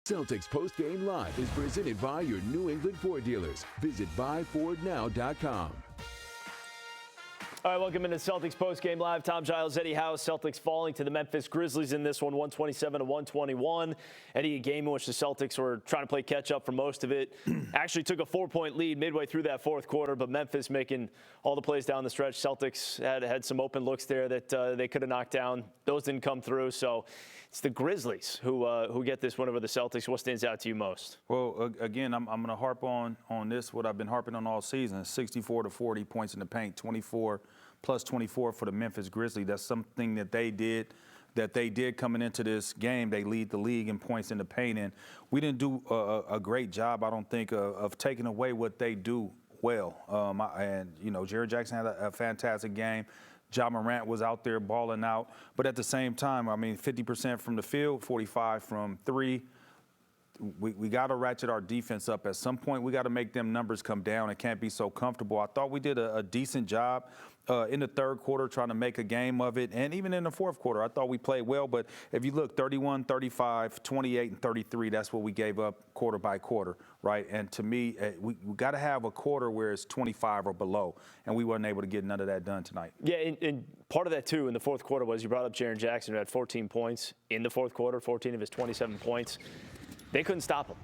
Celtics Postgame Live is presented by your New England Ford dealers. Visit buyfordnow.com. All right, welcome into Celtics Postgame Live. Tom Giles, Eddie House. Celtics falling to the Memphis Grizzlies in this one, 127-121. Eddie, a game in which the Celtics were trying to play catch-up for most of it. Actually took a 4-point lead midway through that fourth quarter, but Memphis making all the plays down the stretch. Celtics had some open looks there that they could have knocked down. Those didn't come through, so it's the Grizzlies who get this win over the Celtics. What stands out to you most? Well, again, I'm going to harp on this, what I've been harping on all season, 64-40 points in the paint, 24 plus 24 for the Memphis Grizzlies. That's something that they did coming into this game. They lead the league in points in the paint, and we didn't do a great job, I don't think, of taking away what they do well. And, you know, Jared Jackson had a fantastic game. Ja Morant was out there balling out. But at the same time, I mean, 50% from the field, 45 from three. We got to ratchet our defense up. At some point, we got to make them numbers come down. It can't be so comfortable. I thought we did a decent job in the third quarter trying to make a game of it. And even in the fourth quarter, I thought we played well. But if you look, 31, 35, 28, and 33, that's what we gave up quarter by quarter, right? And to me, we got to have a quarter where it's 25 or below. And we weren't able to get none of that done tonight. Yeah, and part of that, too, in the fourth quarter was you brought up Jaren Jackson, who had 14 points in the fourth quarter, 14 of his 27 points. They couldn't stop him.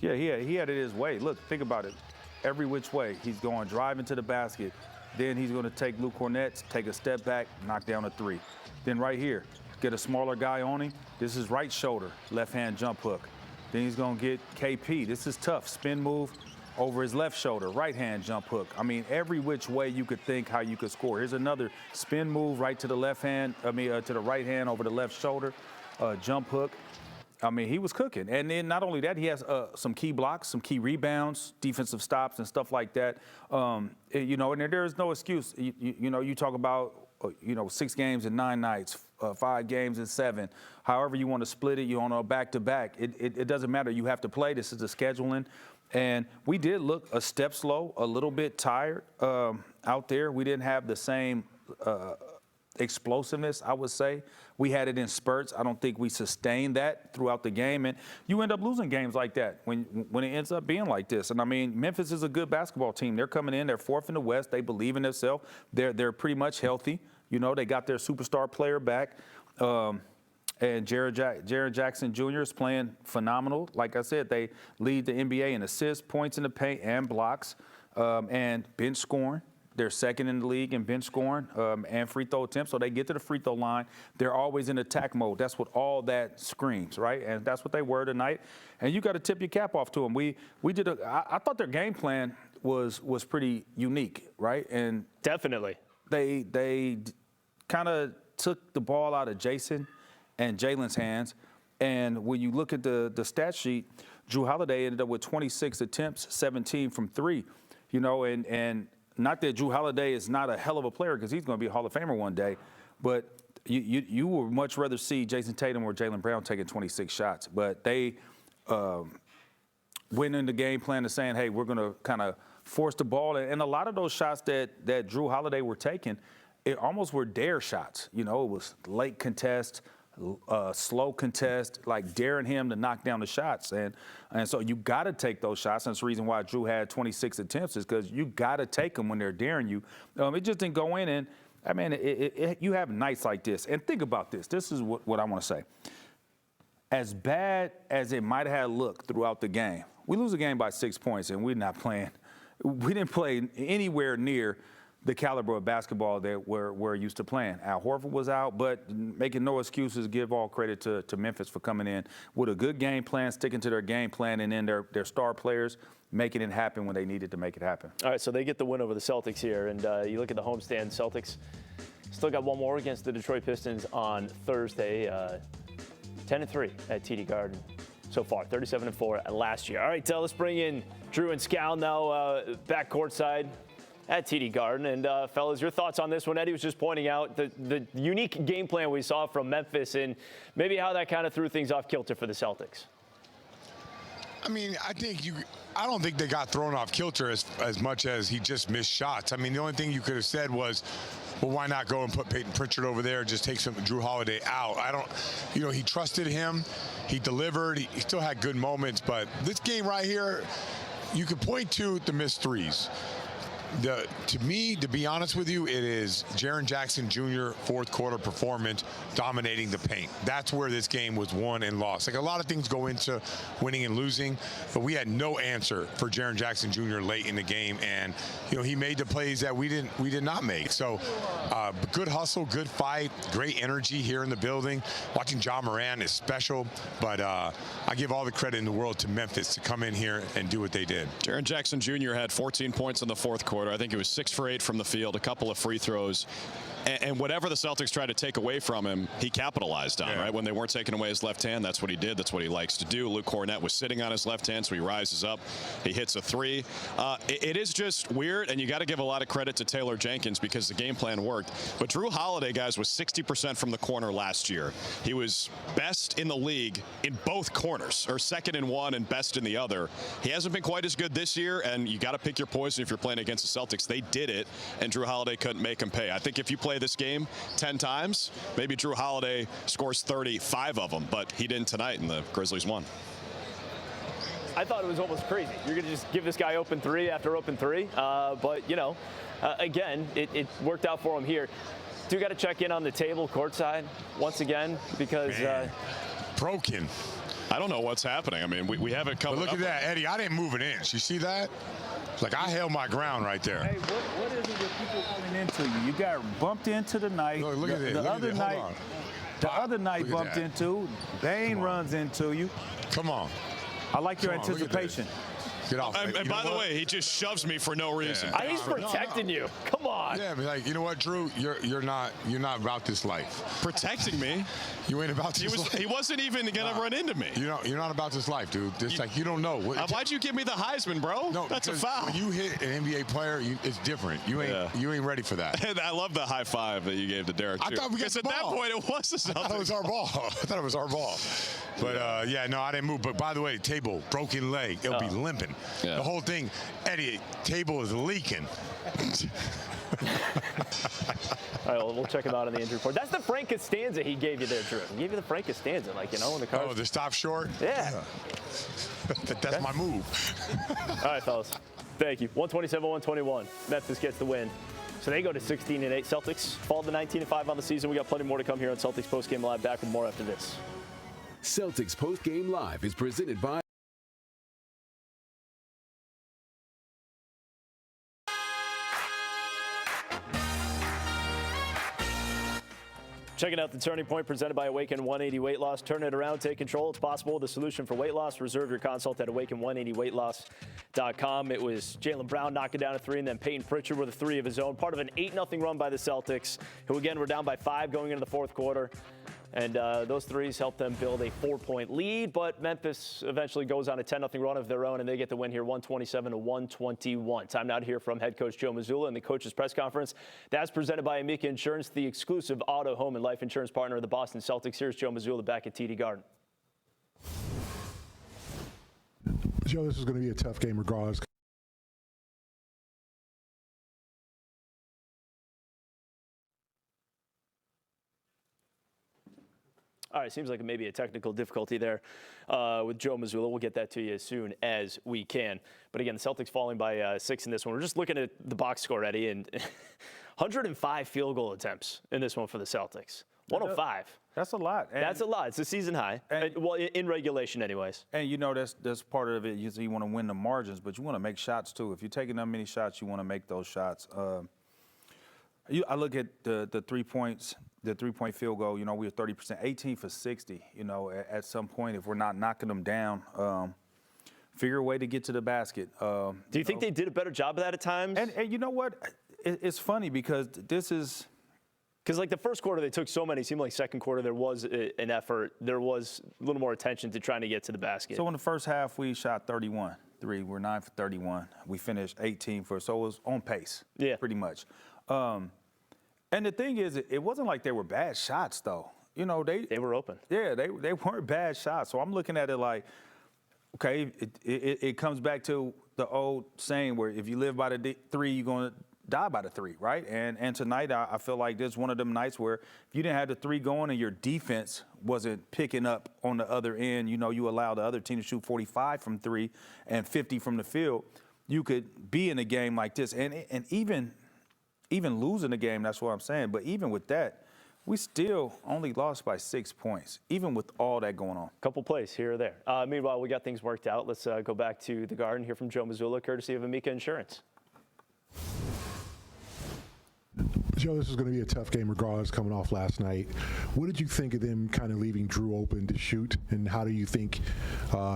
Yeah, he had it his way. Look, think about it. Every which way. He's going driving to the basket. Then he's going to take Luke Cornett, take a step back, knock down a three. Then right here, get a smaller guy on him. This is right shoulder, left-hand jump hook. Then he's going to get KP. This is tough. Spin move over his left shoulder, right-hand jump hook. I mean, every which way you could think how you could score. Here's another spin move right to the left hand, to the right hand over the left shoulder, jump hook. I mean, he was cooking. And then not only that, he has some key blocks, some key rebounds, defensive stops, and stuff like that. You know, and there is no excuse. You know, you talk about, 6 games in 9 nights, 5 games in 7. However you want to split it, you on a back-to-back. It doesn't matter. You have to play. This is the scheduling. And we did look a step slow, a little bit tired out there. We didn't have the same explosiveness, I would say. We had it in spurts. I don't think we sustained that throughout the game. And you end up losing games like that when it ends up being like this. And, I mean, Memphis is a good basketball team. They're coming in. They're 4th in the West. They believe in themselves. They're pretty much healthy. You know, they got their superstar player back. And Jared Jackson Jr. is playing phenomenal. Like I said, they lead the NBA in assists, points in the paint, and blocks, and bench scoring. They're second in the league in bench scoring and free throw attempts, so they get to the free throw line. They're always in attack mode. That's what all that screams, right? And that's what they were tonight. And you got to tip your cap off to them. We did I thought their game plan was pretty unique, right? And definitely they kind of took the ball out of Jason and Jalen's hands. And when you look at the stat sheet, Drew Holiday ended up with 26 attempts, 17 from 3. You know, and not that Drew Holiday is not a hell of a player, because he's going to be a Hall of Famer one day, but you would much rather see Jason Tatum or Jaylen Brown taking 26 shots. But they went in the game plan of saying, hey, we're going to kind of force the ball. And a lot of those shots that Drew Holiday were taking, it almost were dare shots. You know, it was late contest, slow contest, like daring him to knock down the shots. And so you got to take those shots. And that's the reason why Drew had 26 attempts, is because you got to take them when they're daring you. It just didn't go in. And, I mean, you have nights like this. And think about this. This is what I want to say. As bad as it might have looked throughout the game, we lose a game by 6 points, and we're not playing. We didn't play anywhere near the caliber of basketball that we're used to playing. Al Horford was out, but making no excuses, give all credit to Memphis for coming in with a good game plan, sticking to their game plan, and then their star players making it happen when they needed to make it happen. All right, so they get the win over the Celtics here, and you look at the homestand, Celtics still got one more against the Detroit Pistons on Thursday, 10-3 at TD Garden so far, 37-4 last year. All right, let's bring in Drew and Scal now back courtside at TD Garden. And, fellas, your thoughts on this one? Eddie was just pointing out the unique game plan we saw from Memphis and maybe how that kind of threw things off kilter for the Celtics. I mean, I don't think they got thrown off kilter as much as he just missed shots. I mean, the only thing you could have said was, well, why not go and put Peyton Pritchard over there and just take some Drew Holiday out? He trusted him. He delivered. He still had good moments, but this game right here, you could point to the missed threes. To me, to be honest with you, it is Jaren Jackson Jr. fourth quarter performance dominating the paint. That's where this game was won and lost. Like, a lot of things go into winning and losing, but we had no answer for Jaren Jackson Jr. late in the game, and he made the plays that we did not make. So good hustle, good fight, great energy here in the building. Watching Ja Morant is special, but I give all the credit in the world to Memphis to come in here and do what they did. Jaren Jackson Jr. had 14 points in the fourth quarter. I think it was 6 for 8 from the field, a couple of free throws. And whatever the Celtics tried to take away from him, he capitalized on, right? When they weren't taking away his left hand, that's what he did. That's what he likes to do. Luke Cornett was sitting on his left hand, so he rises up. He hits a three. It is just weird, and you got to give a lot of credit to Taylor Jenkins because the game plan worked. But Drew Holiday, guys, was 60% from the corner last year. He was best in the league in both corners, or second in one and best in the other. He hasn't been quite as good this year, and you got to pick your poison if you're playing against the Celtics. They did it, and Drew Holiday couldn't make him pay. I think if you play this game 10 times, maybe Drew Holiday scores 35 of them, but he didn't tonight, and the Grizzlies won. I thought it was almost crazy. You're going to just give this guy open three after open three. But, again, it worked out for him here. Do got to check in on the table courtside once again because broken. I don't know what's happening. I mean, we have it coming But look up. at that, Eddie. I didn't move an inch. You see that? Like, I held my ground right there. Hey, what is it that people running into you? You got bumped into tonight. Look at it. The other night, bumped that. into. Bane runs into you. Come on. I like your Come on, look at anticipation. Get off. And by the way, he just shoves me for no reason. Yeah. He's protecting you. Come on. Yeah, but like, you know what, Drew? You're not about this life. Protecting me. You ain't about this life. He wasn't even gonna run into me. You're not about this life, dude. Like, you don't know. Why'd you give me the Heisman, bro? No, that's a because foul. when you hit an NBA player, it's different. You ain't ready for that. And I love the high five that you gave to Derek. I thought we got the at that ball. point it was the Celtics. I thought it was our ball. But no, I didn't move. But by the way, table broken leg. It'll be limping. Yeah. The whole thing, Eddie. Table is leaking. All right, well, we'll check him out on the injury report. That's the Frank Costanza he gave you there, Drew. He gave you the Frank Costanza, in the car. Oh, the stop short? Yeah. That's my move. All right, fellas. Thank you. 127-121. Memphis gets the win. So they go to 16-8. Celtics fall to 19-5 on the season. We got plenty more to come here on Celtics Postgame Live. Back with more after this. Celtics Postgame Live is presented by Checking out the Turning Point presented by Awaken 180 Weight Loss. Turn it around, take control. It's possible. The solution for weight loss. Reserve your consult at awaken180weightloss.com. It was Jaylen Brown knocking down a three, and then Peyton Pritchard with a three of his own. Part of an 8-0 run by the Celtics, who again were down by 5 going into the fourth quarter. And those threes helped them build a 4-point lead, but Memphis eventually goes on a 10-0 run of their own, and they get the win here, 127-121. Time now to hear from head coach Joe Mazzulla in the coaches' press conference. That's presented by Amica Insurance, the exclusive auto, home, and life insurance partner of the Boston Celtics. Here's Joe Mazzulla back at TD Garden. Joe, this is going to be a tough game regardless. All right, seems like maybe a technical difficulty there with Joe Mazzulla. We'll get that to you as soon as we can. But again, the Celtics falling by 6 in this one. We're just looking at the box score, Eddie, and 105 field goal attempts in this one for the Celtics. 105. That's a lot. And that's a lot. It's a season high. Well, in regulation anyways. And, that's part of it. You want to win the margins, but you want to make shots, too. If you're taking that many shots, you want to make those shots. I look at the 3 points. The 3-point field goal, we were 30%, 18 for 60. At some point, if we're not knocking them down, figure a way to get to the basket. Do you think they did a better job of that at times? And you know what? It's funny because this is. Because like the first quarter, they took so many. It seemed like second quarter, there was an effort. There was a little more attention to trying to get to the basket. So in the first half, we shot 31. We're 9 for 31. We finished 18 so it was on pace. Yeah. Pretty much. And the thing is, it wasn't like they were bad shots, though. They were open. Yeah, they weren't bad shots. So I'm looking at it like, okay, it comes back to the old saying where if you live by the three, you're going to die by the three, right? And tonight, I feel like this is one of them nights where if you didn't have the three going and your defense wasn't picking up on the other end, you allow the other team to shoot 45 from three and 50 from the field, you could be in a game like this. And even losing the game, that's what I'm saying. But even with that, we still only lost by 6 points, even with all that going on. Couple plays here or there. Meanwhile, we got things worked out. Let's go back to the Garden, hear from Joe Mazzulla, courtesy of Amica Insurance. Joe, this is going to be a tough game regardless coming off last night. What did you think of them kind of leaving Drew open to shoot, and how do you think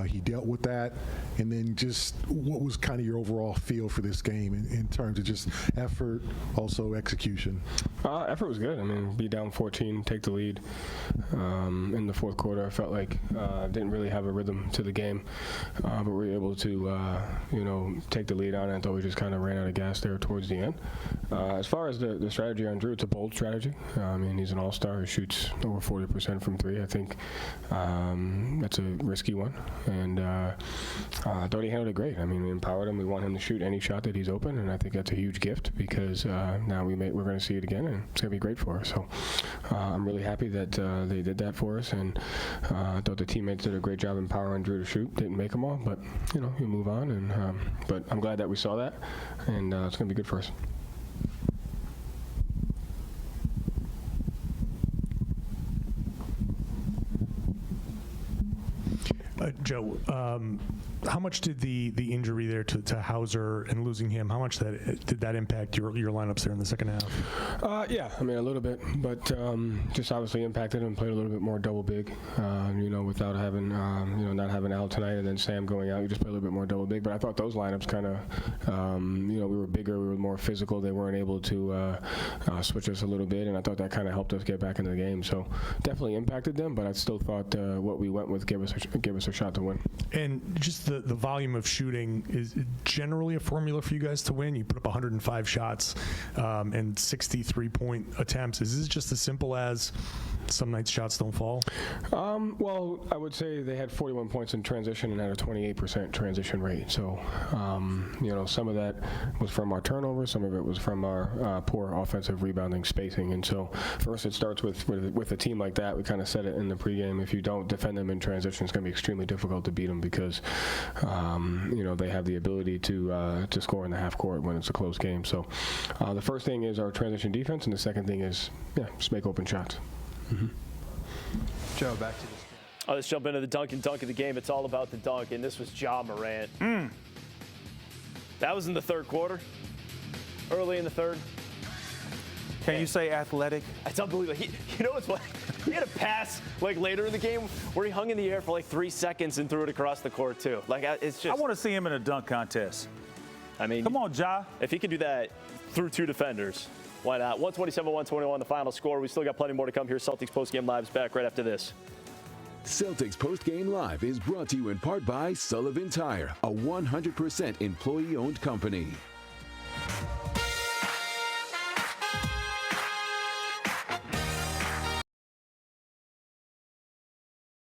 he dealt with that? And then just what was kind of your overall feel for this game in terms of just effort, also execution? Effort was good. I mean, be down 14, take the lead in the fourth quarter. I felt like didn't really have a rhythm to the game, but we were able to, take the lead on it. I thought we just kind of ran out of gas there towards the end. As far as the strategy on Drew, it's a bold strategy. I mean, he's an all-star. He shoots over 40% from three. I think that's a risky one. And I thought he handled it great. I mean, we empowered him. We want him to shoot any shot that he's open, and I think that's a huge gift because now we're going to see it again, and it's going to be great for us. So I'm really happy that they did that for us, and I thought the teammates did a great job empowering Drew to shoot. Didn't make them all, but, you move on. And but I'm glad that we saw that, and it's going to be good for us. Joe, how much did the injury there to Hauser and losing him, how much did that impact your lineups there in the second half? Yeah, I mean, a little bit, but just obviously impacted him, played a little bit more double big, without having, not having Al tonight and then Sam going out. You just play a little bit more double big, but I thought those lineups kind of, we were bigger, we were more physical. They weren't able to switch us a little bit, and I thought that kind of helped us get back into the game. So definitely impacted them, but I still thought what we went with gave us a shot to win. And just the volume of shooting is generally a formula for you guys to win. You put up 105 shots and 63-point attempts. Is this just as simple as some nights shots don't fall? Well, I would say they had 41 points in transition and had a 28% transition rate. So, some of that was from our turnovers. Some of it was from our poor offensive rebounding spacing. And so for us, it starts with a team like that. We kind of said it in the pregame. If you don't defend them in transition, it's going to be extremely difficult to beat them because, they have the ability to score in the half court when it's a close game. So the first thing is our transition defense, and the second thing is, just make open shots. Mm-hmm. Joe, back to this. Let's jump into the dunk of the game. It's all about the dunk, and this was Ja Morant. That was in the third quarter, early in the third. Can you say athletic? It's unbelievable. What's what? He had a pass later in the game where he hung in the air for 3 seconds and threw it across the court too. It's just. I want to see him in a dunk contest. I mean, come on, Ja. If he can do that through two defenders, why not? 127-121 the final score. We still got plenty more to come here. Celtics Postgame Live's back right after this. Celtics Postgame Live is brought to you in part by Sullivan Tire, a 100% employee-owned company.